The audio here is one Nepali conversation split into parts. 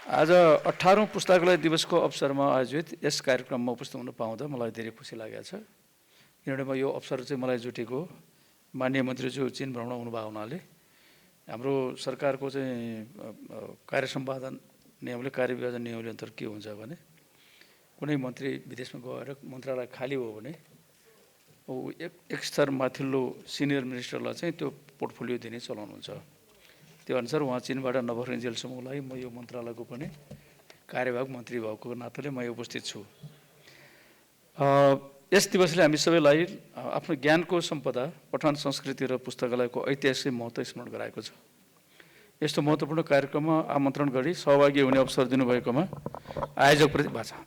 आज 18औं पुस्तकालय दिवसको अवसरमा आयोजित यस कार्यक्रममा उपस्थित हुन पाउँदा मलाई धेरै खुसी लागेको छ। किनभने म यो अवसर चाहिँ मलाई जुटेको माननीय मन्त्रीज्यू चीन भ्रमण हुनुभएको हुनाले हाम्रो सरकारको चाहिँ कार्य सम्पादन नियमले कार्य विभाजन नियमले अन्तर्गत के हुन्छ भने कुनै मन्त्री विदेशमा गएर मन्त्रालय खाली हो भने एक स्तर माथिल्लो सिनियर मिनिस्टरलाई चाहिँ त्यो पोर्टफोलियो दिने चलन हुन्छ। त्यो अनुसार उहाँ चीनबाट नफर्किन्जेलसम्मलाई म यो मन्त्रालयको पनि कार्यवाहक मन्त्री भएको नाताले म उपस्थित छु। यस दिवसले हामी सबैलाई आफ्नो ज्ञानको सम्पदा पठन संस्कृति र पुस्तकालयको ऐतिहासिक महत्त्व स्मरण गराएको छ। यस्तो महत्त्वपूर्ण कार्यक्रममा आमन्त्रण गरी सहभागी हुने अवसर दिनुभएकोमा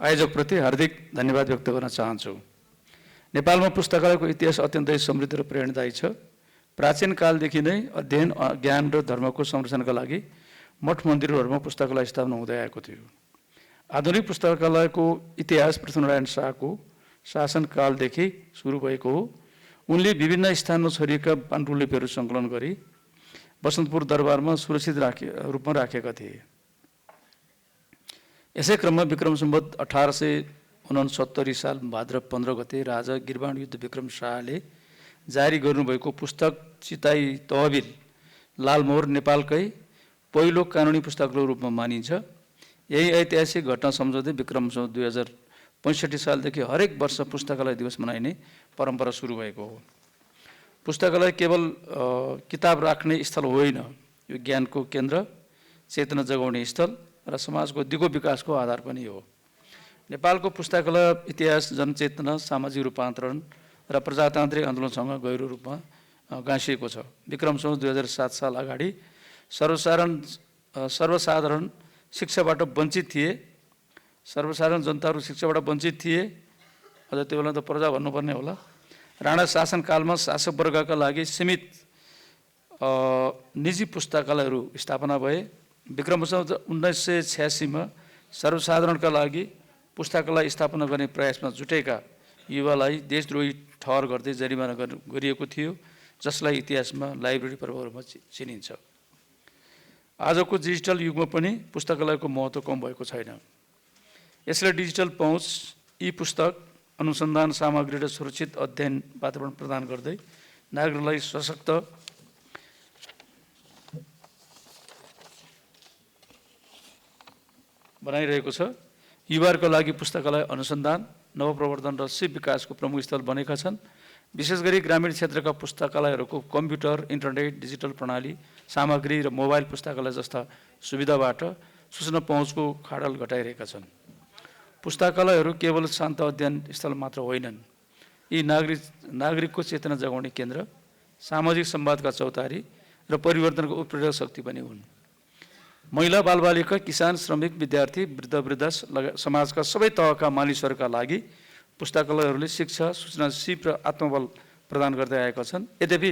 आयोजकप्रति हार्दिक धन्यवाद व्यक्त गर्न चाहन्छु। नेपालमा पुस्तकालयको इतिहास अत्यन्तै समृद्ध र प्रेरणादायी छ। प्राचीन कालदेखि नै अध्ययन, ज्ञान र धर्मको संरक्षणका लागि मठ मन्दिरहरूमा पुस्तकालय स्थापना हुँदै आएको थियो। आधुनिक पुस्तकालयको इतिहास पृथ्वीनारायण शाहको शासनकालदेखि सुरु भएको हो। उनले विभिन्न स्थानमा छरिएका पाण्डुलिपिहरू सङ्कलन गरी बसन्तपुर दरबारमा सुरक्षित रूपमा राखेका थिए। यसै क्रममा विक्रम सम्वत 1869 साल भाद्र 15 गते राजा गिरबाण युद्ध विक्रम शाहले जारी गर्नुभएको पुस्तक चिताई तहबिल लालमोहर नेपालकै पहिलो कानुनी पुस्तकको रूपमा मानिन्छ। यही ऐतिहासिक घटना सम्झँदै विक्रम सम्वत 2065 सालदेखि हरेक वर्ष पुस्तकालय दिवस मनाइने परम्परा सुरु भएको हो। पुस्तकालय केवल किताब राख्ने स्थल होइन, यो ज्ञानको केन्द्र, चेतना जगाउने स्थल र समाजको दिगो विकासको आधार पनि हो। नेपालको पुस्तकालय इतिहास जनचेतना, सामाजिक रूपान्तरण र प्रजातान्त्रिक आन्दोलनसँग गहिरो रूपमा गाँसिएको छ। विक्रम सम्वत 2007 साल अगाडि सर्वसाधारण शिक्षाबाट वञ्चित थिए। सर्वसाधारण जनताहरू शिक्षाबाट वञ्चित थिए। अझ त्यो बेला त प्रजा भन्नुपर्ने होला। राणा शासनकालमा शासकवर्गका लागि सीमित निजी पुस्तकालयहरू स्थापना भए। विक्रम सम्वत 1986 मा सर्वसाधारणका लागि पुस्तकालय स्थापना गर्ने प्रयासमा जुटेका युवालाई देशद्रोही ठहर गर्दै जरिमाना गरिएको थियो, जसलाई इतिहासमा लाइब्रेरी पर्वहरूमा चिनिन्छ। आजको डिजिटल युगमा पनि पुस्तकालयको महत्त्व कम भएको छैन। यसले डिजिटल पहुँच, ई पुस्तक, अनुसन्धान सामग्री र सुरक्षित अध्ययन वातावरण प्रदान गर्दै नागरिकलाई सशक्त बनाइरहेको छ। युवाहरूका लागि पुस्तकालय अनुसन्धान, नवप्रवर्धन र सिप विकासको प्रमुख स्थल बनेका छन्। विशेष गरी ग्रामीण क्षेत्रका पुस्तकालयहरूको कम्प्युटर, इन्टरनेट, डिजिटल प्रणाली, सामग्री र मोबाइल पुस्तकालय जस्ता सुविधाबाट सूचना पहुँचको खाडल घटाइरहेका छन्। पुस्तकालयहरू केवल शान्त अध्ययन स्थल मात्र होइनन्, यी नागरिकको चेतना जगाउने केन्द्र, सामाजिक संवादका चौतारी र परिवर्तनको उत्प्रेरक शक्ति पनि हुन्। महिला, बालबालिका, किसान, श्रमिक, विद्यार्थी, वृद्ध समाजका सबै तहका मानिसहरूका लागि पुस्तकालयहरूले शिक्षा, सूचना, सिप र आत्मबल प्रदान गर्दै आएका छन्। यद्यपि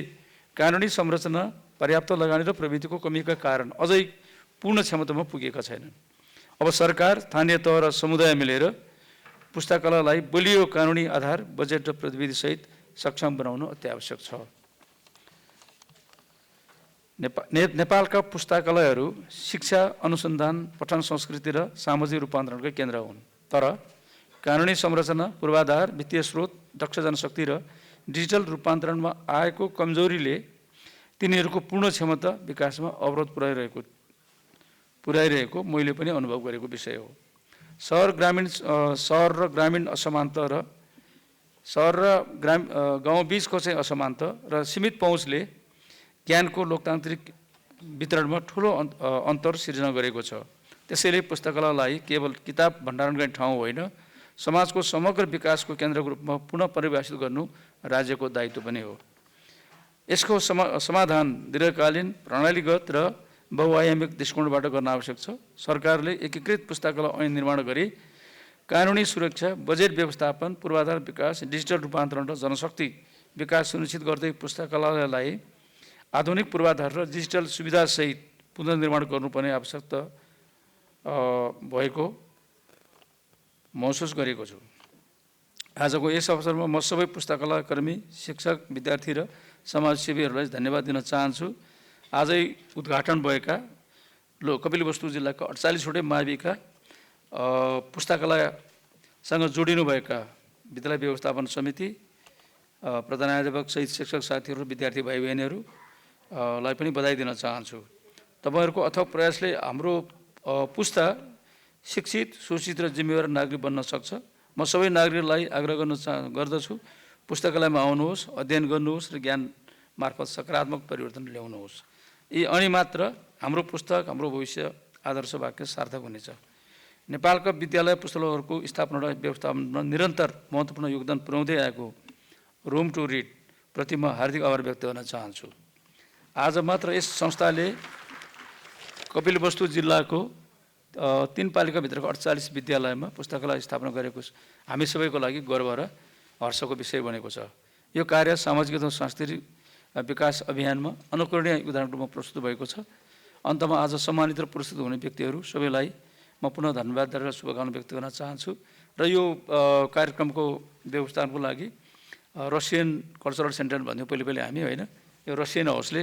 कानुनी संरचना, पर्याप्त लगानी र प्रविधिको कमीका कारण अझै पूर्ण क्षमतामा पुगेका छैनन्। अब सरकार, स्थानीय तह र समुदाय मिलेर पुस्तकालयलाई बलियो कानुनी आधार, बजेट र प्रतिविधिसहित सक्षम बनाउनु अत्यावश्यक छ। नेपालका पुस्तकालयहरू शिक्षा, अनुसन्धान, पठन संस्कृति र सामाजिक रूपान्तरणकै केन्द्र हुन्। तर कानुनी संरचना, पूर्वाधार, वित्तीय स्रोत, दक्ष जनशक्ति र डिजिटल रूपान्तरणमा आएको कमजोरीले तिनीहरूको पूर्ण क्षमता विकासमा अवरोध पुर्याइरहेको मैले पनि अनुभव गरेको विषय हो। सहर र ग्रामीण असमानता र गाउँ बीचको चाहिँ असमानता र सीमित पहुँचले ज्ञानको लोकतान्त्रिक वितरणमा ठुलो अन्तर सिर्जना गरेको छ। त्यसैले पुस्तकालयलाई केवल किताब भण्डारण गर्ने ठाउँ होइन, समाजको समग्र विकासको केन्द्रको रूपमा पुनः परिभाषित गर्नु राज्यको दायित्व पनि हो। यसको समाधान दीर्घकालीन, प्रणालीगत र बहुआयामिक दृष्टिकोणबाट गर्न आवश्यक छ। सरकारले एकीकृत पुस्तकालय ऐन निर्माण गरी कानुनी सुरक्षा, बजेट व्यवस्थापन, पूर्वाधार विकास, डिजिटल रूपान्तरण र जनशक्ति विकास सुनिश्चित गर्दै पुस्तकालयलाई आधुनिक पूर्वाधार र डिजिटल सुविधासहित पुनर्निर्माण गर्नुपर्ने आवश्यकता भएको महसुस गरेको छु। आजको यस अवसरमा म सबै पुस्तकालय कर्मी, शिक्षक, विद्यार्थी र समाजसेवीहरूलाई धन्यवाद दिन चाहन्छु। आजै उद्घाटन भएका कपिलवस्तु जिल्लाका 48वटै माविका पुस्तकालयसँग जोडिनुभएका विद्यालय व्यवस्थापन समिति, प्रधानाध्यापक सहित शिक्षक साथीहरू, विद्यार्थी भाइ बहिनीहरू लाई पनि बधाई दिन चाहन्छु। तपाईँहरूको अथक प्रयासले हाम्रो पुस्ता शिक्षित, सूचित र जिम्मेवार नागरिक बन्न सक्छ। म सबै नागरिकलाई आग्रह गर्दछु, पुस्तकालयमा आउनुहोस्, अध्ययन गर्नुहोस् र ज्ञान मार्फत सकारात्मक परिवर्तन ल्याउनुहोस्। यी अनि मात्र हाम्रो पुस्तक, हाम्रो भविष्य आदर्श वाक्य सार्थक हुनेछ। नेपालका विद्यालय पुस्तकालयहरूको स्थापना र व्यवस्थापनमा निरन्तर महत्त्वपूर्ण योगदान पुर्याउँदै आएको रुम टु रिड प्रति म हार्दिक आभार व्यक्त गर्न चाहन्छु। आज मात्र यस संस्थाले कपिलवस्तु जिल्लाको 3 पालिकाभित्रको 48 विद्यालयमा पुस्तकालय स्थापना गरेको हामी सबैको लागि गर्व र हर्षको विषय बनेको छ। यो कार्य सामाजिक तथा सांस्कृतिक विकास अभियानमा अनुकरणीय उदाहरणको रूपमा प्रस्तुत भएको छ। अन्तमा आज सम्मानित र पुरस्कृत हुने व्यक्तिहरू सबैलाई म पुनः धन्यवाद र शुभकामना व्यक्त गर्न चाहन्छु। र यो कार्यक्रमको व्यवस्थापनको लागि रसियन कल्चरल सेन्टर भन्थ्यौँ पहिले हामी, होइन, यो रसियन हाउसले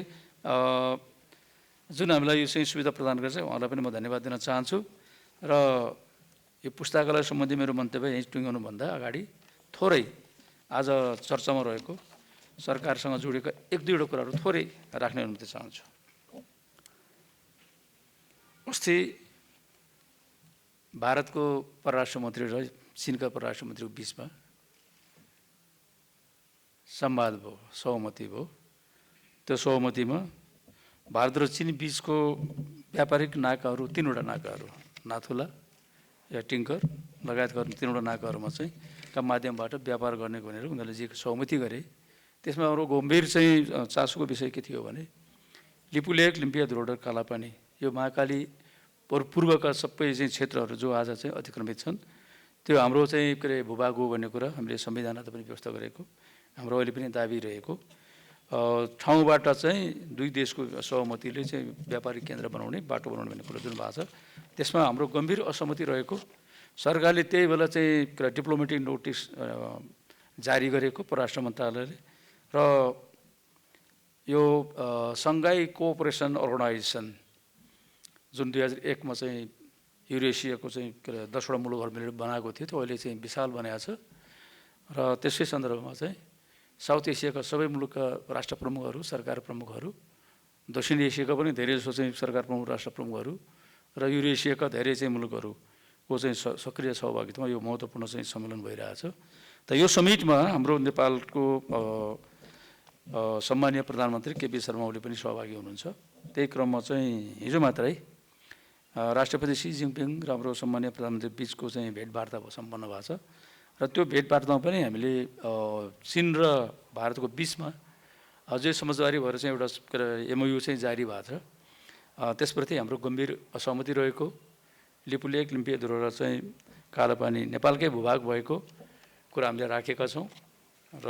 जुन हामीलाई यो चाहिँ सुविधा प्रदान गर्छ, उहाँलाई पनि म धन्यवाद दिन चाहन्छु। र यो पुस्तकालय सम्बन्धी मेरो मन्तव्य यहीँ टुङ्गाउनुभन्दा अगाडि थोरै आज चर्चामा रहेको सरकारसँग जोडिएका 1-2 कुराहरू थोरै राख्ने अनुमति चाहन्छु। अस्ति भारतको परराष्ट्र मन्त्री र चीनका परराष्ट्र मन्त्रीको बिचमा संवाद भयो, सहमति भयो। त्यो सहमतिमा भारत र चीन बिचको व्यापारिक नाकाहरू 3वटा नाकाहरू, नाथुला या टिङ्कर लगायतका 3वटा नाकाहरूमा चाहिँ का माध्यमबाट व्यापार गर्ने भनेर उनीहरूले जे सहमति गरे, त्यसमा अरू गम्भीर चाहिँ चासोको विषय के थियो भने लिपुलेक, लिम्पिया, धुरोडर, कालापानी यो महाकाली पूर्वका सबै चाहिँ क्षेत्रहरू जो आज चाहिँ अतिक्रमित छन्, त्यो हाम्रो चाहिँ के अरे भूभाग हो भन्ने कुरा हामीले संविधानमा पनि व्यवस्था गरेको, हाम्रो अहिले पनि दाबी रहेको ठाउँबाट चाहिँ 2 देशको सहमतिले चाहिँ व्यापारिक केन्द्र बनाउने, बाटो बनाउने भन्ने कुरा जुन भएको छ, त्यसमा हाम्रो गम्भीर असहमति रहेको। सरकारले त्यही बेला चाहिँ डिप्लोमेटिक नोटिस जारी गरेको परराष्ट्र मन्त्रालयले र यो सङ्घाई कोअपरेसन अर्गनाइजेसन जुन 2001 मा चाहिँ युरेसियाको चाहिँ के अरे 10वटा मुलुकहरू मिलेर बनाएको थियो, त्यो अहिले चाहिँ विशाल बनाएको छ। र त्यसै सन्दर्भमा चाहिँ साउथ एसियाका सबै मुलुकका राष्ट्र प्रमुखहरू, सरकार प्रमुखहरू, दक्षिण एसियाका पनि धेरै जसो चाहिँ सरकार प्रमुख, राष्ट्र प्रमुखहरू र युरेसियाका धेरै चाहिँ मुलुकहरूको चाहिँ सक्रिय सहभागितामा यो महत्त्वपूर्ण चाहिँ सम्मेलन भइरहेछ। त यो समिटमा हाम्रो नेपालको सम्मानीय प्रधानमन्त्री केपी शर्मा ओली पनि सहभागी हुनुहुन्छ। त्यही क्रममा चाहिँ हिजो मात्रै राष्ट्रपति सी जिनपिङ र हाम्रो सम्मानीय प्रधानमन्त्री बिचको चाहिँ भेटवार्ता सम्पन्न भएको छ। र त्यो भेटवार्तामा पनि हामीले चीन र भारतको बिचमा अझै समझदारी भएर चाहिँ एउटा एमओयू चाहिँ जारी भएको छ। त्यसप्रति हाम्रो गम्भीर असहमति रहेको, लिपुलेक, लिम्पिया, धुरोडर चाहिँ कालापानी नेपालकै भूभाग भएको कुरा हामीले राखेका छौँ र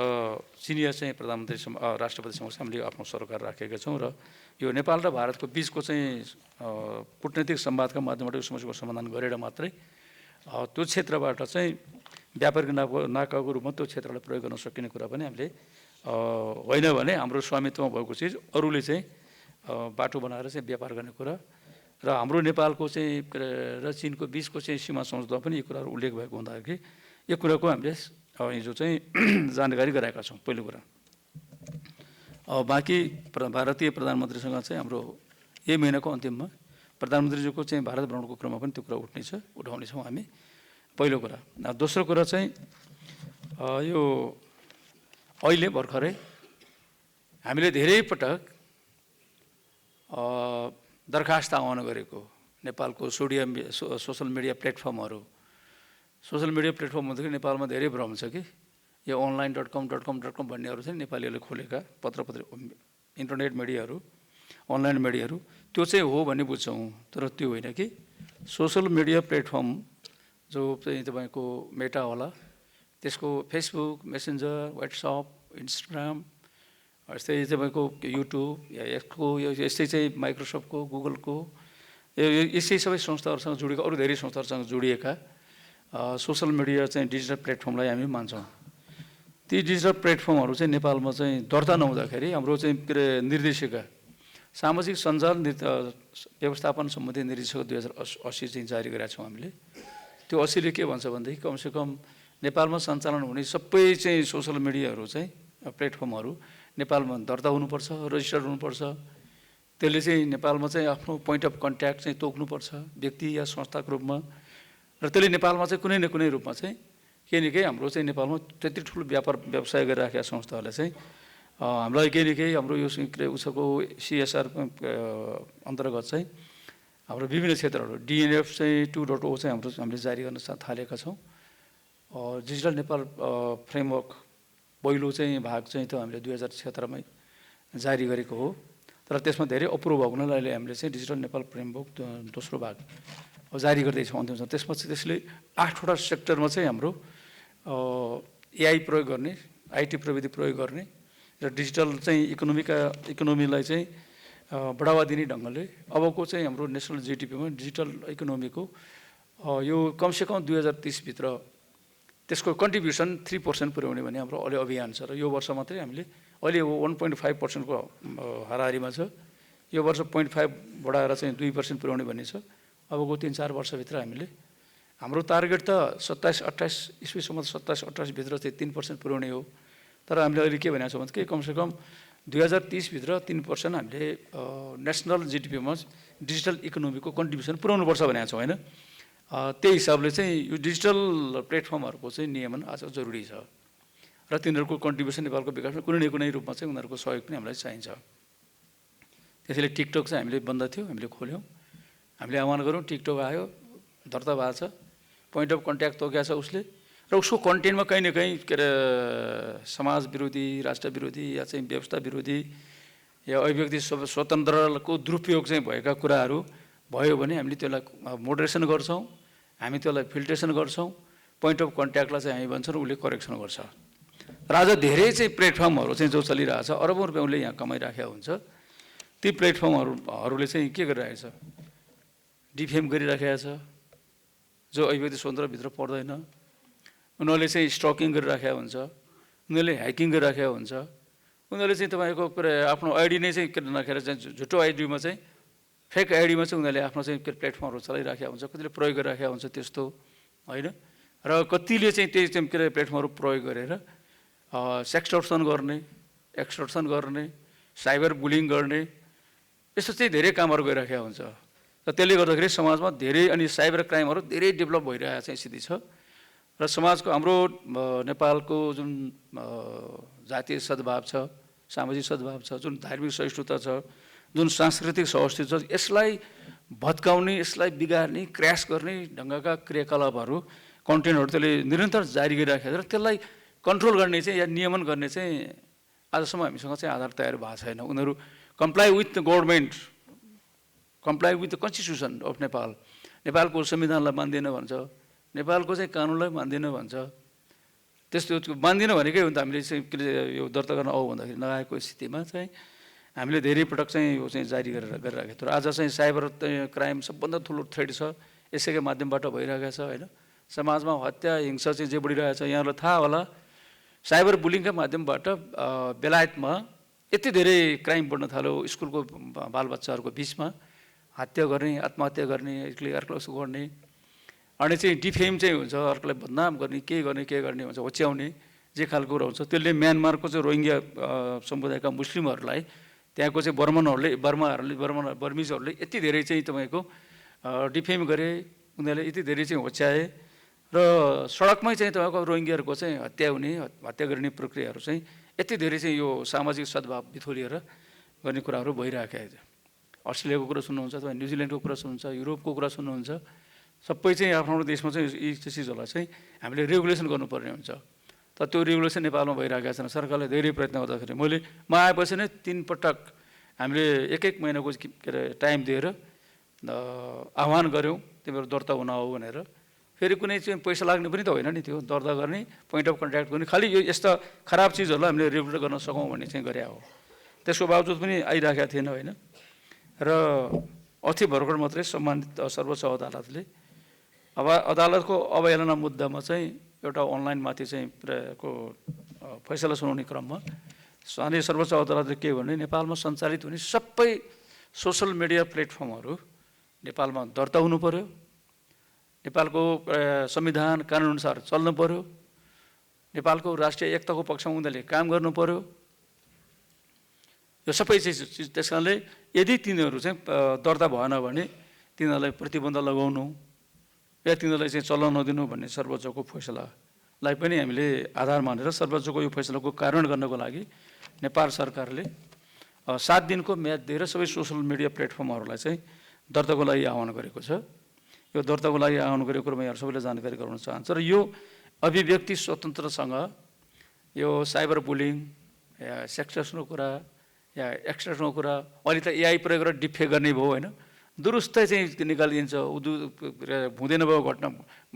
चिनिया चाहिँ प्रधानमन्त्री राष्ट्रपति समक्ष हामीले आफ्नो सरकार राखेका छौँ। र यो नेपाल र भारतको बिचको चाहिँ कूटनैतिक संवादका माध्यमबाट यो समस्याको समाधान गरेर मात्रै त्यो क्षेत्रबाट चाहिँ व्यापारिक नाकाको रूपमा त्यो क्षेत्रलाई प्रयोग गर्न सकिने कुरा पनि हामीले होइन भने हाम्रो स्वामित्वमा भएको चिज अरूले चाहिँ बाटो बनाएर चाहिँ व्यापार गर्ने कुरा र हाम्रो नेपालको चाहिँ र चीनको बिचको चाहिँ सीमा सम्झौतामा पनि यो कुराहरू उल्लेख भएको हुँदाखेरि यो कुराको हामीले हिजो चाहिँ जानकारी गराएका छौँ। पहिलो कुरा बाँकी भारतीय प्रधानमन्त्रीसँग चाहिँ हाम्रो यही महिनाको अन्तिममा प्रधानमन्त्रीजीको चाहिँ भारत भ्रमणको क्रममा पनि त्यो कुरा उठाउनेछौँ हामी, पहिलो कुरा। दोस्रो कुरा चाहिँ यो अहिले भर्खरै हामीले धेरै पटक दरखास्त आह्वान गरेको नेपालको सोसल मिडिया प्लेटफर्महरू भन्दाखेरि नेपालमा धेरै भ्रम छ कि यो online.com भन्नेहरू चाहिँ नेपालीहरूले खोलेका इन्टरनेट मिडियाहरू, अनलाइन मिडियाहरू त्यो चाहिँ हो भन्ने बुझ्छौँ। तर त्यो होइन कि सोसल मिडिया प्लेटफर्म जो चाहिँ तपाईँको मेटा होला, त्यसको फेसबुक, मेसेन्जर, व्हाट्सएप, इन्स्टाग्राम, यस्तै तपाईँको युट्युब या यसको यस्तै चाहिँ माइक्रोसफ्टको, गुगलको यसै सबै संस्थाहरूसँग जोडिएका अरू धेरै संस्थाहरूसँग जोडिएका सोसल मिडिया चाहिँ डिजिटल प्लेटफर्मलाई हामी मान्छौँ। ती डिजिटल प्लेटफर्महरू चाहिँ नेपालमा चाहिँ दर्ता नहुँदाखेरि हाम्रो चाहिँ के अरे निर्देशिका सामाजिक सञ्जाल व्यवस्थापन सम्बन्धी निर्देशक 2080 चाहिँ जारी गरेका छौँ हामीले। त्यो 80ले के भन्छ भनेदेखि कमसेकम नेपालमा सञ्चालन हुने सबै चाहिँ सोसल मिडियाहरू चाहिँ प्लेटफर्महरू नेपालमा दर्ता हुनुपर्छ, रजिस्टर्ड हुनुपर्छ। त्यसले चाहिँ नेपालमा चाहिँ आफ्नो पोइन्ट अफ कन्ट्याक्ट चाहिँ तोक्नुपर्छ व्यक्ति या संस्थाको रूपमा, र त्यसले नेपालमा चाहिँ कुनै न कुनै रूपमा चाहिँ केही न केही हाम्रो चाहिँ नेपालमा त्यति ठुलो व्यवसाय गरिराखेका संस्थाहरूले चाहिँ हामीलाई केही न केही हाम्रो यो उसको CSR अन्तर्गत चाहिँ हाम्रो विभिन्न क्षेत्रहरू DNF चाहिँ 2.0 चाहिँ हामीले जारी गर्न थालेका छौँ। डिजिटल नेपाल फ्रेमवर्क पहिलो चाहिँ भाग चाहिँ त हामीले 2017मै जारी गरेको हो, तर त्यसमा धेरै अप्रुभ भएको हुनाले अहिले हामीले चाहिँ डिजिटल नेपाल फ्रेमवर्क दोस्रो भाग जारी गर्दैछौँ अन्तिममा। त्यसमा चाहिँ त्यसले 8वटा सेक्टरमा चाहिँ हाम्रो AI प्रयोग गर्ने, IT प्रविधि प्रयोग गर्ने र डिजिटल चाहिँ इकोनोमीलाई चाहिँ बढावा दिने ढङ्गले अबको चाहिँ हाम्रो नेसनल GDPमा डिजिटल इकोनोमीको यो कमसेकम 2030 भित्र त्यसको कन्ट्रिब्युसन 3% पुर्याउने भन्ने हाम्रो अहिले अभियान छ। र यो वर्ष मात्रै हामीले अहिले 1.5% को हाराहारीमा छ। यो वर्ष 0.5 बढाएर चाहिँ 2% पुर्याउने भन्ने छ। अबको 3-4 वर्षभित्र हामीले हाम्रो टार्गेट त 27-28 इस्वीसम्म 27-28 भित्र चाहिँ 3% पुर्याउने हो। तर हामीले अहिले के भनेको छौँ भने कमसेकम 2030 भित्र 3% हामीले नेसनल GDPमा डिजिटल इकोनोमीको कन्ट्रिब्युसन पुर्याउनु पर्छ भनेको छौँ हैन। त्यही हिसाबले चाहिँ यो डिजिटल प्लेटफर्महरूको चाहिँ नियमन आज जरुरी छ र तिनीहरूको कन्ट्रिब्युसन नेपालको विकासमा कुनै न कुनै रूपमा चाहिँ उनीहरूको सहयोग पनि हामीलाई चाहिन्छ। त्यसैले टिकटक चाहिँ हामीले बन्द थियो, हामीले खोल्यौँ, हामीले आह्वान गऱ्यौँ, टिकटक आयो, दर्ता भएको छ, पोइन्ट अफ कन्ट्याक्ट तोकेको छ उसले, र उसको कन्टेन्टमा कहीँ न कहीँ के अरे समाज विरोधी, राष्ट्र विरोधी या चाहिँ व्यवस्था विरोधी या अभिव्यक्ति स्वतन्त्रको दुरुपयोग चाहिँ भएका कुराहरू भयो भने हामीले त्यसलाई मोडरेसन गर्छौँ, हामी त्यसलाई फिल्ट्रेसन गर्छौँ, पोइन्ट अफ कन्ट्याक्टलाई चाहिँ हामी भन्छौँ उसले करेक्सन गर्छ। र आज धेरै चाहिँ प्लेटफर्महरू चाहिँ जो चलिरहेछ अरबौँ रुपियाँ उसले यहाँ कमाइराखेको हुन्छ, ती प्लेटफर्महरूले चाहिँ के गरिरहेको छ, डिफेम गरिराखेको छ, जो अभिव्यक्ति स्वतन्त्रभित्र पर्दैन। उनीहरूले चाहिँ स्टकिङ गरिराखेको हुन्छ, उनीहरूले ह्याकिङ गरिराखेको हुन्छ, उनीहरूले चाहिँ तपाईँको आफ्नो आइडी नै चाहिँ के राखेर चाहिँ झुटो आइडीमा चाहिँ फेक आइडीमा चाहिँ उनीहरूले आफ्नो चाहिँ प्लेटफर्महरू चलाइराखेको हुन्छ, कतिले प्रयोग गरिराखेको हुन्छ त्यस्तो होइन। र कतिले चाहिँ त्यही चाहिँ के अरे प्लेटफर्महरू प्रयोग गरेर सेक्सटर्सन गर्ने, एक्सटर्सन गर्ने, साइबर बुलिङ गर्ने, यस्तो चाहिँ धेरै कामहरू गरिराखेको हुन्छ। र त्यसले गर्दाखेरि समाजमा धेरै अनि साइबर क्राइमहरू धेरै डेभलप भइरहेको चाहिँ स्थिति छ। र समाजको हाम्रो नेपालको जुन जातीय सद्भाव छ, सामाजिक सद्भाव छ, जुन धार्मिक सहिष्णुता छ, जुन सांस्कृतिक सहअस्तित्व छ, यसलाई भत्काउने, यसलाई बिगार्ने, क्र्यास गर्ने ढङ्गका क्रियाकलापहरू, कन्टेन्टहरू त्यसले निरन्तर जारी गरिराखेको छ। र त्यसलाई कन्ट्रोल गर्ने चाहिँ या नियमन गर्ने चाहिँ आजसम्म हामीसँग चाहिँ आधार तयार भएको छैन। उनीहरू comply with the government, comply with the constitution of Nepal, नेपालको संविधानलाई मान्दैन भन्छ, नेपालको चाहिँ कानुनलाई मान्दैन भन्छ। त्यस्तो मान्दिनँ भनेकै हो नि त। हामीले चाहिँ यो दर्ता गर्न आऊ भन्दाखेरि नआएको स्थितिमा चाहिँ हामीले धेरै पटक चाहिँ यो चाहिँ जारी गरिराखेको थियो। र आज चाहिँ साइबर क्राइम सबभन्दा ठुलो थ्रेड छ, यसैको माध्यमबाट भइरहेको छ होइन। समाजमा हत्या हिंसा चाहिँ जे बढिरहेको छ, यहाँहरूलाई थाहा होला, साइबर बुलिङका माध्यमबाट बेलायतमा यति धेरै क्राइम बढ्न थाल्यो। स्कुलको बालबच्चाहरूको बिचमा हत्या गर्ने, आत्महत्या गर्ने, अर्कोलाई उसो गर्ने, अनि चाहिँ डिफेम चाहिँ हुन्छ, अर्कोलाई बदनाम गर्ने, के गर्ने हुन्छ, होच्याउने जे खालको कुरा हुन्छ। त्यसले म्यानमारको चाहिँ रोहिङ्ग्या समुदायका मुस्लिमहरूलाई, त्यहाँको चाहिँ बर्मिजहरूले यति धेरै चाहिँ तपाईँको डिफेम गरे, उनीहरूले यति धेरै चाहिँ होच्याए र सडकमै चाहिँ तपाईँको रोहिङ्ग्याहरूको चाहिँ हत्या गर्ने प्रक्रियाहरू चाहिँ यति धेरै चाहिँ यो सामाजिक सद्भाव बिथोलिएर गर्ने कुराहरू भइरहेको छ। अस्ट्रेलियाको कुरा सुन्नुहुन्छ, तपाईँ न्युजिल्यान्डको कुरा सुन्नुहुन्छ, युरोपको कुरा सुन्नुहुन्छ, सबै चाहिँ आफ्नो देशमा चाहिँ यी चिजहरूलाई चाहिँ हामीले रेगुलेसन गर्नुपर्ने हुन्छ। तर त्यो रेगुलेसन नेपालमा भइरहेको छैन। सरकारले धेरै प्रयत्न गर्दाखेरि म आएपछि नै 3 पटक हामीले एक महिनाको के अरे टाइम दिएर आह्वान गऱ्यौँ तिमीहरू दर्ता हुन आऊ भनेर। फेरि कुनै चाहिँ पैसा लाग्ने पनि त होइन नि, त्यो दर्ता गर्ने, पोइन्ट अफ कन्ट्याक्ट गर्ने, खालि यो यस्ता खराब चिजहरूलाई हामीले रेगुलेट गर्न सकौँ भन्ने चाहिँ गरे हो। त्यसको बावजुद पनि आइरहेको थिएन होइन। र अति भर्खर मात्रै सम्मानित सर्वोच्च अदालतले अदालतको अवहेलना मुद्दामा चाहिँ एउटा अनलाइनमाथि चाहिँ को फैसला सुनाउने क्रममा सर्वोच्च अदालतले के भने नेपालमा सञ्चालित हुने सबै सोसल मिडिया प्लेटफर्महरू नेपालमा दर्ता हुनु पर्यो, नेपालको संविधान कानुनअनुसार चल्नु पर्यो, नेपालको राष्ट्रिय एकताको पक्षमा उनीहरूले काम गर्नु पर्यो। यो सबै चिज त्यस कारणले यदि तिनीहरू चाहिँ दर्ता भएन भने तिनीहरूलाई प्रतिबन्ध लगाउनु या तिनीहरूलाई चाहिँ चल्न नदिनु भन्ने सर्वोच्चको फैसलालाई पनि हामीले आधार मानेर सर्वोच्चको यो फैसलाको कार्यान्वयन गर्नको लागि नेपाल सरकारले 7 दिनको म्याद दिएर सबै सोसल मिडिया प्लेटफर्महरूलाई चाहिँ दर्ताको लागि आह्वान गरेको छ। यो दर्ताको लागि आह्वान गरेको कुरोमा यहाँ सबैले जानकारी गराउन चाहन्छु। र यो अभिव्यक्ति स्वतन्त्रसँग यो साइबर बुलिङ या सेक्सको कुरा या एक्सट्राक्सनको कुरा, अहिले त एआई प्रयोग गरेर डिफेक गर्ने भयो होइन, दुरुस्तै चाहिँ निकालिदिन्छ, हुँदैन भएको घटना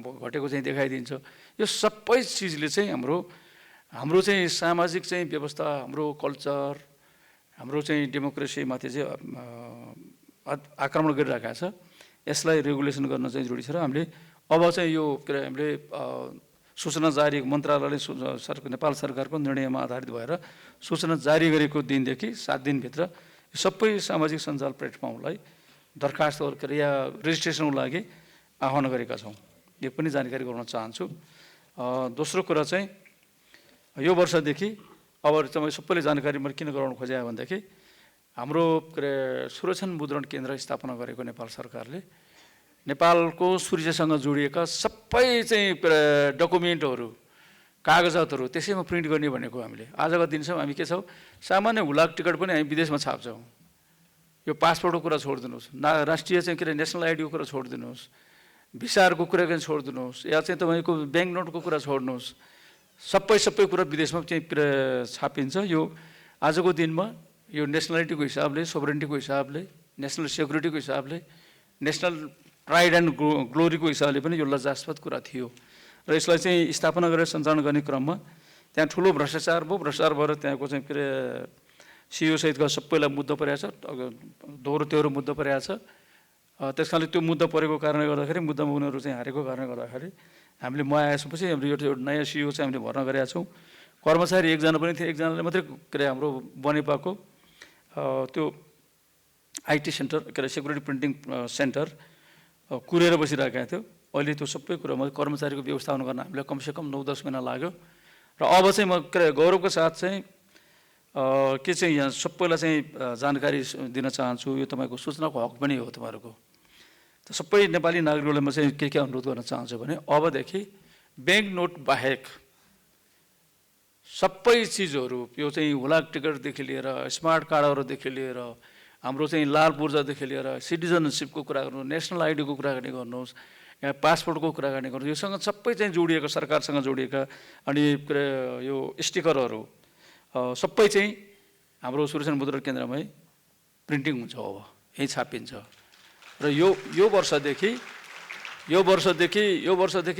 घटेको चाहिँ देखाइदिन्छ। यो सबै चिजले चाहिँ हाम्रो चाहिँ सामाजिक चाहिँ व्यवस्था, हाम्रो कल्चर, हाम्रो चाहिँ डेमोक्रेसीमाथि चाहिँ आक्रमण गरिरहेको छ। यसलाई रेगुलेसन गर्न चाहिँ जरुरी छ। र हामीले अब चाहिँ यो हामीले सूचना जारी मन्त्रालयले नेपाल सरकारको निर्णयमा आधारित भएर सूचना जारी गरेको दिनदेखि 7 दिनभित्र सबै सामाजिक सञ्जाल प्लेटफर्मलाई दरखास्त या रेजिस्ट्रेसनको लागि आह्वान गरेका छौँ। यो पनि जानकारी गराउन चाहन्छु। दोस्रो कुरा चाहिँ यो वर्षदेखि अब तपाईँ सबैले जानकारी मैले किन गराउन खोजेँ भनेदेखि हाम्रो सुरक्षण मुद्रण केन्द्र स्थापना गरेको नेपाल सरकारले नेपालको सुरक्षासँग जोडिएका सबै चाहिँ डकुमेन्टहरू, कागजातहरू त्यसैमा प्रिन्ट गर्ने भनेको हामीले आजको दिनसम्म हामी के छौँ, सामान्य हुलाक टिकट पनि हामी विदेशमा छाप्छौँ। यो पासपोर्टको कुरा छोडिदिनुहोस्, राष्ट्रिय चाहिँ नेसनल आइडीको कुरा छोडिदिनुहोस्, भिसाहरूको कुरा पनि छोडिदिनुहोस्, या चाहिँ तपाईँको ब्याङ्क नोटको कुरा छोड्नुहोस्, सबै कुरा विदेशमा चाहिँ छापिन्छ। यो आजको दिनमा यो नेसनालिटीको हिसाबले, सोभरेन्टीको हिसाबले, नेसनल सेक्युरिटीको हिसाबले, नेसनल प्राइड एन्ड ग्लोरीको हिसाबले पनि यो लज्जास्पद कुरा थियो। र यसलाई चाहिँ स्थापना गरेर सञ्चालन गर्ने क्रममा त्यहाँ ठुलो भ्रष्टाचार भयो। भ्रष्टाचार भएर त्यहाँको चाहिँ सिइओ सहितका सबैलाई मुद्दा परेको छ, दोहोरो तेह्रो मुद्दा परेको छ। त्यस कारणले त्यो मुद्दा परेको कारणले गर्दाखेरि, मुद्दामा उनीहरू चाहिँ हारेको कारणले गर्दाखेरि हामीले म आएपछि हाम्रो एउटा नयाँ सिइओ चाहिँ हामीले भर्ना गरेका छौँ। कर्मचारी एकजना पनि थियो, एकजनाले मात्रै हाम्रो बनेपाको त्यो IT centre security printing centre कुरेर बसिरहेका थियो। अहिले त्यो सबै कुरामा कर्मचारीको व्यवस्थापन गर्न हामीलाई कमसेकम 9-10 महिना लाग्यो। र अब चाहिँ म गौरवको साथ चाहिँ के चाहिँ यहाँ सबैलाई चाहिँ जानकारी दिन चाहन्छु। यो तपाईँको सूचनाको हक पनि हो तपाईँहरूको। त सबै नेपाली नागरिकहरूलाई म चाहिँ के अनुरोध गर्न चाहन्छु भने अबदेखि ब्याङ्क नोट बाहेक सबै चिजहरू, यो चाहिँ हुलाक टिकटदेखि लिएर स्मार्ट कार्डहरूदेखि लिएर हाम्रो चाहिँ लाल पूर्जादेखि लिएर सिटिजनसिपको कुरा गर्नुहोस्, नेसनल आइडीको कुरा गर्ने गर्नुहोस्, या पासपोर्टको कुरा गर्ने गर्नुहोस्, योसँग सबै चाहिँ जोडिएका, सरकारसँग जोडिएका अनि यो स्टिकरहरू सबै चाहिँ हाम्रो सुरक्षण मुद्रण केन्द्रमै प्रिन्टिङ हुन्छ। अब यहीँ छापिन्छ। र यो वर्षदेखि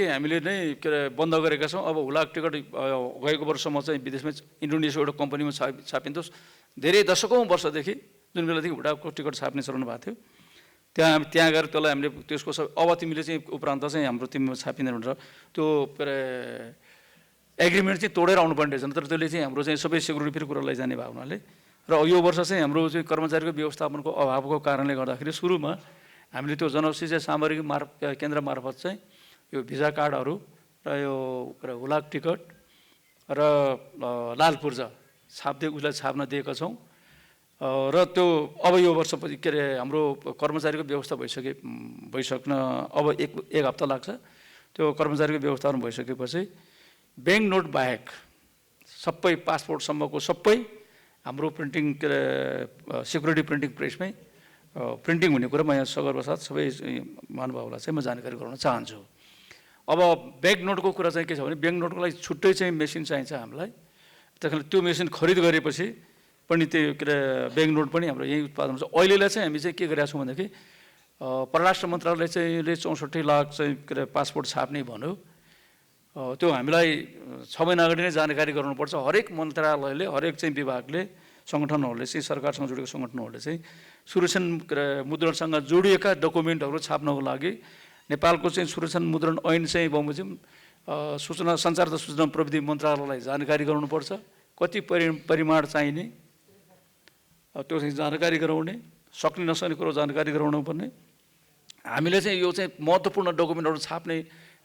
हामीले नै बन्द गरेका छौँ। अब हुलाक टिकट गएको वर्षमा चाहिँ विदेशमै इन्डोनेसिया एउटा कम्पनीमा छापिन्थ्यो। धेरै दशकौँ वर्षदेखि जुन बेलादेखि हुलाकको टिकट छाप्ने चलन भएको थियो, त्यहाँ गएर त्यसलाई हामीले त्यसको अब तिमीले चाहिँ उपरान्त चाहिँ हाम्रो तिमीमा छापिँदैन भनेर त्यो एग्रिमेन्ट चाहिँ तोडेर आउनुपर्ने रहेछ। तर त्यसले चाहिँ हाम्रो चाहिँ सबै सेक्युरिटी फेरि कुरा लैजाने भएको हुनाले र यो वर्ष चाहिँ हाम्रो चाहिँ कर्मचारीको व्यवस्थापनको अभावको कारणले गर्दाखेरि सुरुमा हामीले त्यो जनौषधि सामग्री केन्द्र मार्फत चाहिँ यो भिजा कार्डहरू र यो हुलाक टिकट र लाल पूर्जा उसलाई छाप्न दिएका छौँ। र त्यो अब यो वर्षपछि हाम्रो कर्मचारीको व्यवस्था भइसक्न अब एक हप्ता लाग्छ। त्यो कर्मचारीको व्यवस्थापन भइसकेपछि ब्याङ्क नोट बाहेक सबै पासपोर्टसम्मको सबै हाम्रो प्रिन्टिङ सेक्युरिटी प्रिन्टिङ प्रेसमै प्रिन्टिङ हुने कुरा म यहाँ सगर्वका साथ सबै महानुभावलाई चाहिँ म जानकारी गराउन चाहन्छु। अब ब्याङ्क नोटको कुरा चाहिँ के छ भने ब्याङ्क नोटको लागि छुट्टै चाहिँ मेसिन चाहिन्छ हामीलाई। त्यस कारण त्यो मेसिन खरिद गरेपछि पनि त्यो ब्याङ्क नोट पनि हाम्रो यहीँ उत्पादन हुन्छ। अहिलेलाई चाहिँ हामी चाहिँ के गरेका छौँ भनेदेखि परराष्ट्र मन्त्रालय चाहिँ 64 लाख चाहिँ पासपोर्ट छाप्ने भन्यो। त्यो हामीलाई 6 महिना अगाडि नै जानकारी गराउनुपर्छ। हरेक मन्त्रालयले, हरेक चाहिँ विभागले, सङ्गठनहरूले चाहिँ सरकारसँग जोडिएको सङ्गठनहरूले चाहिँ सुरक्षण मुद्रणसँग जोडिएका डकुमेन्टहरू छाप्नको लागि नेपालको चाहिँ सुरक्षण मुद्रण ऐन चाहिँ बमोजिम सूचना सञ्चार तथा सूचना प्रविधि मन्त्रालयलाई जानकारी गराउनुपर्छ। कति परिमाण चाहिने त्यो चाहिँ जानकारी गराउने, सक्ने नसक्ने कुरो जानकारी गराउनु पर्ने। हामीले चाहिँ यो चाहिँ महत्त्वपूर्ण डकुमेन्टहरू छाप्ने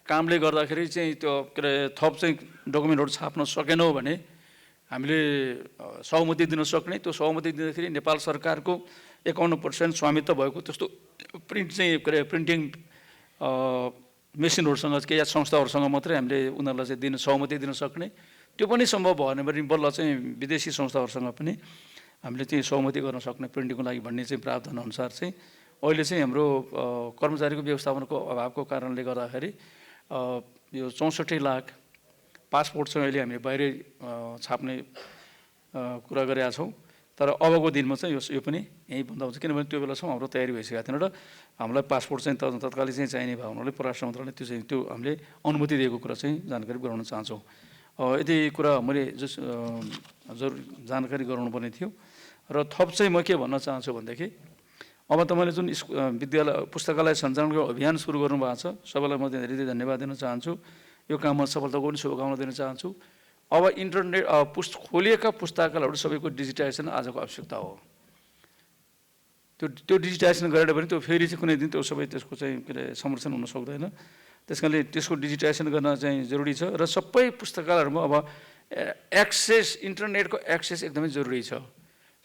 कामले गर्दाखेरि चाहिँ त्यो के अरे थप चाहिँ डकुमेन्टहरू छाप्न सकेनौँ भने हामीले सहमति दिन सक्ने, त्यो सहमति दिँदाखेरि नेपाल सरकारको 51% स्वामित्व भएको त्यस्तो प्रिन्ट चाहिँ के अरे प्रिन्टिङ मेसिनहरूसँग केही संस्थाहरूसँग मात्रै हामीले उनीहरूलाई चाहिँ सहमति दिन सक्ने, त्यो पनि सम्भव भएन भने बल्ल चाहिँ विदेशी संस्थाहरूसँग पनि हामीले चाहिँ सहमति गर्न सक्ने प्रिन्टिङको लागि भन्ने चाहिँ प्रावधान अनुसार चाहिँ अहिले चाहिँ हाम्रो कर्मचारीको व्यवस्थापनको अभावको कारणले गर्दाखेरि यो 64 लाख पासपोर्ट चाहिँ अहिले हामीले बाहिरै छाप्ने कुरा गरेका छौँ। तर अबको दिनमा चाहिँ यो पनि यहीँ बन्द हुन्छ, किनभने त्यो बेलासम्म हाम्रो तयारी भइसकेको थिएन र हामीलाई पासपोर्ट चाहिँ तत्कालै चाहिँ चाहिने भएको हुनाले परराष्ट्र मन्त्रालयले त्यो हामीले अनुमति दिएको कुरा चाहिँ जानकारी गराउन चाहन्छौँ। यति कुरा मैले जरुर जानकारी गराउनुपर्ने थियो। र थप चाहिँ म के भन्न चाहन्छु भनेदेखि अब तपाईँले जुन विद्यालय पुस्तकालय सञ्चालनको अभियान सुरु गर्नुभएको छ, सबैलाई म धेरै धन्यवाद दिन चाहन्छु। यो काममा सफलताको पनि शुभकामना दिन चाहन्छु। अब इन्टरनेट खोलिएका पुस्तकालयहरू सबैको डिजिटाइजेसन आजको आवश्यकता हो। त्यो डिजिटाइजेसन गरेर पनि त्यो फेरि चाहिँ कुनै दिन त्यो सबै त्यसको चाहिँ के अरे संरक्षण हुन सक्दैन। त्यस कारणले त्यसको डिजिटाइजेसन गर्न चाहिँ जरुरी छ र सबै पुस्तकालयहरूमा अब इन्टरनेटको एक्सेस एकदमै जरुरी छ।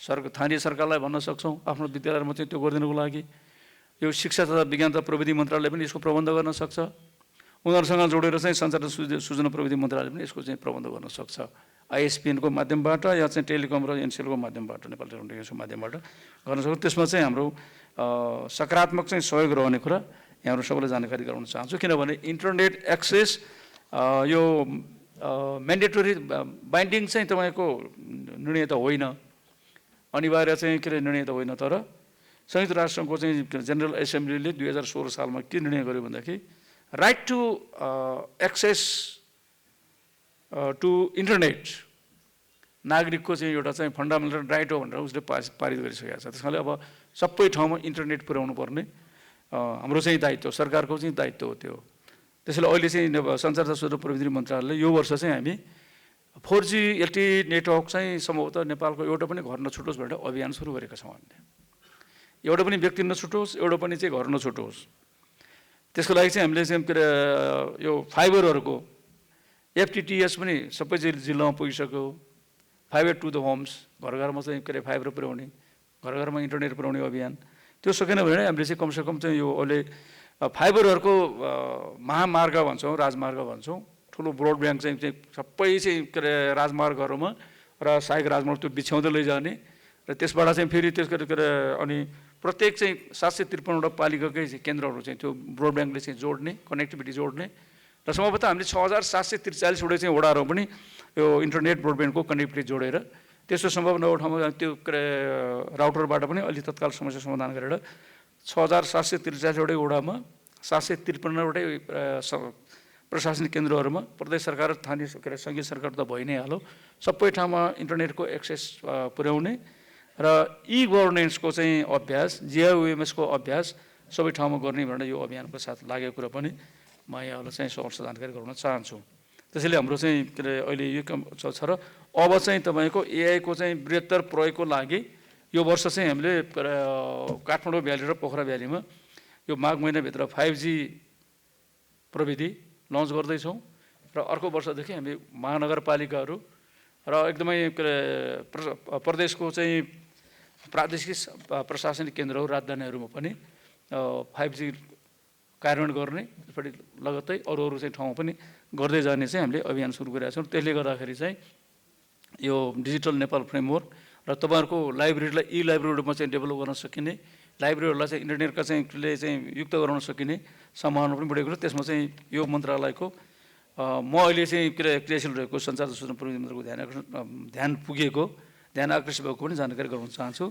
स्थानीय सरकारलाई भन्न सक्छौँ आफ्नो विद्यालयमा चाहिँ त्यो गरिदिनुको लागि। यो शिक्षा तथा विज्ञान तथा प्रविधि मन्त्रालयले पनि यसको प्रबन्ध गर्न सक्छ। उनीहरूसँग जोडेर चाहिँ सञ्चार सूचना प्रविधि मन्त्रालयले पनि यसको चाहिँ प्रबन्ध गर्न सक्छ। आइएसपिएनको माध्यमबाट या चाहिँ टेलिकम र एनसिएलको माध्यमबाट, नेपाल टेलिकम्युनिकेसनको माध्यमबाट गर्न सक्छ। त्यसमा चाहिँ हाम्रो सकारात्मक चाहिँ सहयोग रहने कुरा यहाँहरू सबैलाई जानकारी गराउन चाहन्छु। किनभने इन्टरनेट एक्सेस यो म्यान्डेटोरी बाइन्डिङ चाहिँ तपाईँको निर्णय त होइन, अनिवार्य चाहिँ के अरे निर्णय त होइन। तर संयुक्त राष्ट्रको चाहिँ जेनरल एसेम्ब्लीले 2016 सालमा के निर्णय गर्यो भनेदेखि right to access to internet नागरिकको चाहिँ एउटा चाहिँ फन्डामेन्टल राइट हो भनेर उसले पारित गरिसकेको छ। त्यसकारणले अब सबै ठाउँमा इन्टरनेट पुर्याउनु पर्ने हाम्रो चाहिँ दायित्व, सरकारको चाहिँ दायित्व हो त्यो। त्यसैले अहिले चाहिँ सञ्चार तथा सूचना प्रविधि मन्त्रालयले यो वर्ष चाहिँ हामी 4G LTE नेटवर्क चाहिँ सम्भवतः नेपालको एउटा पनि घर नछुटोस् भनेर अभियान सुरु गरेका छौँ हामीले। एउटा पनि व्यक्ति नछुटोस्, एउटा पनि चाहिँ घर नछुटोस्। त्यसको लागि चाहिँ हामीले चाहिँ के अरे यो फाइबरहरूको FTTH पनि सबै जिल्लामा पुगिसक्यो। फाइबर टु द होम्स, घर घरमा चाहिँ के अरे फाइबर पुर्याउने, घर घरमा इन्टरनेट पुर्याउने अभियान त्यो सकेन भने हामीले चाहिँ कमसेकम चाहिँ यो अहिले फाइबरहरूको महामार्ग भन्छौँ, राजमार्ग भन्छौँ, ठुलो ब्रोडब्यान्ड चाहिँ सबै चाहिँ के अरे राजमार्गहरूमा र सहायक राजमार्ग त्यो बिछ्याउँदै लैजाने र त्यसबाट चाहिँ फेरि त्यसको के अरे अनि प्रत्येक चाहिँ 753वटा पालिकाकै चाहिँ केन्द्रहरू चाहिँ त्यो ब्रोडब्यान्डले चाहिँ जोड्ने, कनेक्टिभिटी जोड्ने र सम्भवतः हामीले 6743वटा चाहिँ वडाहरू पनि यो इन्टरनेट ब्रोडब्यान्डको कनेक्टिभिटी जोडेर त्यसो सम्भव नभएको ठाउँमा त्यो के अरे राउटरबाट पनि अलि तत्काल समस्या समाधान गरेर 6743वटै वडामा 753वटै प्रशासनिक केन्द्रहरूमा प्रदेश सरकार र स्थानीय के अरे सङ्घीय सरकार त भइ नै हाल्यो, सबै ठाउँमा इन्टरनेटको एक्सेस पुर्याउने र गभर्नेन्सको चाहिँ अभ्यास, GIOMS को अभ्यास सबै ठाउँमा गर्ने भनेर यो अभियानको साथ लागेको कुरा पनि म यहाँहरूलाई चाहिँ सहर्ष जानकारी गराउन चाहन्छु। त्यसैले हाम्रो चाहिँ के अरे अहिले यो काम छ र अब चाहिँ तपाईँको AI को चाहिँ बृहत्तर प्रयोगको लागि यो वर्ष चाहिँ हामीले काठमाडौँ भ्याली र पोखरा भ्यालीमा यो माघ महिनाभित्र 5G प्रविधि लन्च गर्दैछौँ र अर्को वर्षदेखि हामी महानगरपालिकाहरू र एकदमै के अरे प्रदेशको चाहिँ प्रादेशिक प्रशासनिक केन्द्रहरू राजधानीहरूमा पनि 5G कार्यान्वयन गर्ने यसपट्टि लगत्तै अरू चाहिँ ठाउँमा पनि गर्दै जाने चाहिँ हामीले अभियान सुरु गरेका छौँ। त्यसले गर्दाखेरि चाहिँ यो डिजिटल नेपाल फ्रेमवर्क र तपाईँहरूको लाइब्रेरीलाई लाइब्रेरीमा चाहिँ डेभलप गर्न सकिने, लाइब्रेरीहरूलाई चाहिँ इन्टरनेटका चाहिँ युक्त गराउन सकिने सम्भावना पनि बढेको छ। त्यसमा चाहिँ यो मन्त्रालयको म अहिले चाहिँ क्रियाशील रहेको सञ्चार सूचना प्रविधि मन्त्रालयको ध्यान आकर्षित भएको पनि जानकारी गराउन चाहन्छु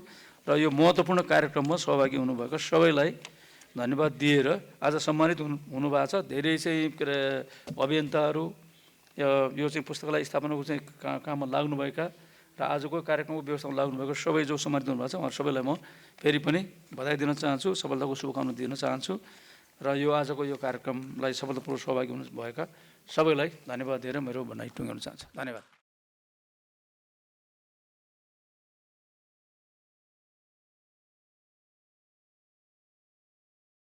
र यो महत्त्वपूर्ण कार्यक्रममा सहभागी हुनुभएको सबैलाई धन्यवाद दिएर आज सम्मानित हुनुभएको छ। धेरै चाहिँ के अरे अभियन्ताहरू यो चाहिँ पुस्तकालय स्थापनाको चाहिँ काममा लाग्नुभएका र आजको कार्यक्रमको व्यवस्थामा लाग्नुभएको सबै जो सम्मानित हुनुभएको छ उहाँहरू सबैलाई म फेरि पनि बधाई दिन चाहन्छु, सफलताको शुभकामना दिन चाहन्छु र यो आजको यो कार्यक्रमलाई सफलतापूर्वक सहभागी हुनुभएका सबैलाई धन्यवाद दिएर मेरो भनाइ टुङ्ग्याउन चाहन्छु। धन्यवाद।